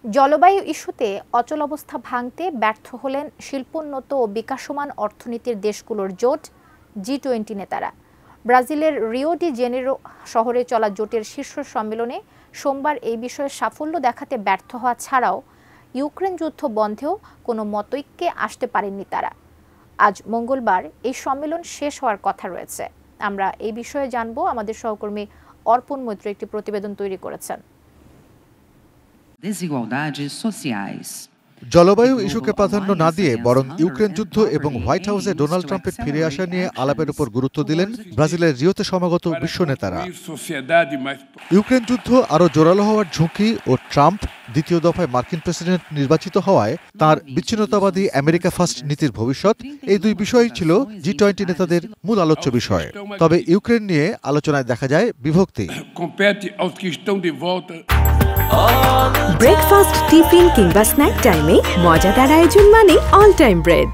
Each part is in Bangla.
জলবায়ু ইস্যুতে অচল অবস্থা ভাঙতে ব্যর্থ হলেন শিল্পোন্নত ও বিকাশমান অর্থনীতির দেশগুলোর জোট জি-20 নেতারা। ব্রাজিলের রিও ডি জেনেরো শহরে চলা জোটের শীর্ষ সম্মেলনে সোমবার এই বিষয়ে সাফল্য দেখাতে ব্যর্থ হওয়া ছাড়াও ইউক্রেন যুদ্ধ বন্ধেও কোনো মতৈক্যে আসতে পারেননি তারা। আজ মঙ্গলবার এই সম্মেলন শেষ হওয়ার কথা রয়েছে। আমরা এই বিষয়ে জানব, আমাদের সহকর্মী অর্পণ মৈত্র একটি প্রতিবেদন তৈরি করেছেন। জলবায়ু ইস্যুকে প্রাধান্য না দিয়ে বরং ইউক্রেন যুদ্ধ এবং হোয়াইট হাউসে ডোনাল্ড ট্রাম্পের ফিরে আসা নিয়ে আলাপের উপর গুরুত্ব দিলেন ব্রাজিলের রিওতে সমাগত বিশ্ব নেতারা। ইউক্রেন যুদ্ধ আরও জোরালো হওয়ার ঝুঁকি ও ট্রাম্প দ্বিতীয় দফায় মার্কিন প্রেসিডেন্ট নির্বাচিত হওয়ায় তার বিচ্ছিন্নতাবাদী আমেরিকা ফার্স্ট নীতির ভবিষ্যৎ, এই দুই বিষয়ই ছিল জি-20 নেতাদের মূল আলোচ্য বিষয়। তবে ইউক্রেন নিয়ে আলোচনায় দেখা যায় বিভক্তি। ব্রেকফাস্ট, টিফিন কিংবা স্ন্যাক টাইমে মজাদার আয়োজন মানে অল টাইম ব্রেড।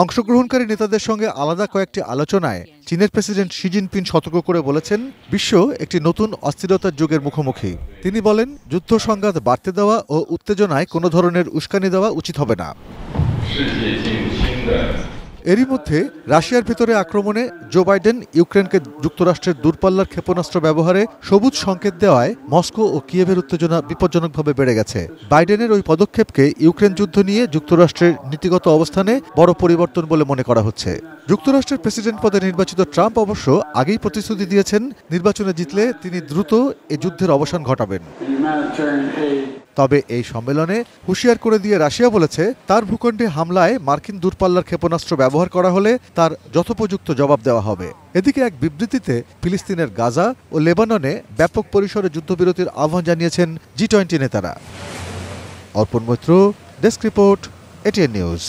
অংশগ্রহণকারী নেতাদের সঙ্গে আলাদা কয়েকটি আলোচনায় চীনের প্রেসিডেন্ট শি জিনপিং সতর্ক করে বলেছেন, বিশ্ব একটি নতুন অস্থিরতার যুগের মুখোমুখি। তিনি বলেন, যুদ্ধ সংঘাত বাড়তে দেওয়া ও উত্তেজনায় কোনো ধরনের উস্কানি দেওয়া উচিত হবে না। এরই মধ্যে রাশিয়ার ভেতরে আক্রমণে জো বাইডেন ইউক্রেনকে যুক্তরাষ্ট্রের দূরপাল্লার ক্ষেপণাস্ত্র ব্যবহারে সবুজ সংকেত দেওয়ায় মস্কো ও কিয়েভের উত্তেজনা বিপজ্জনকভাবে বেড়ে গেছে। বাইডেনের ওই পদক্ষেপকে ইউক্রেন যুদ্ধ নিয়ে যুক্তরাষ্ট্রের নীতিগত অবস্থানে বড় পরিবর্তন বলে মনে করা হচ্ছে। যুক্তরাষ্ট্রের প্রেসিডেন্ট পদে নির্বাচিত ট্রাম্প অবশ্য আগেই প্রতিশ্রুতি দিয়েছেন, নির্বাচনে জিতলে তিনি দ্রুত এ যুদ্ধের অবসান ঘটাবেন। তবে এই সম্মেলনে হুঁশিয়ার করে দিয়ে রাশিয়া বলেছে, তার ভূখণ্ডে হামলায় মার্কিন দূরপাল্লার ক্ষেপণাস্ত্র ব্যবহার করা হলে তার যথোপযুক্ত জবাব দেওয়া হবে। এদিকে এক বিবৃতিতে ফিলিস্তিনের গাজা ও লেবাননে ব্যাপক পরিসরে যুদ্ধবিরতির আহ্বান জানিয়েছেন জি-20 নেতারা। Arpan Maitra, desk report, ATN news.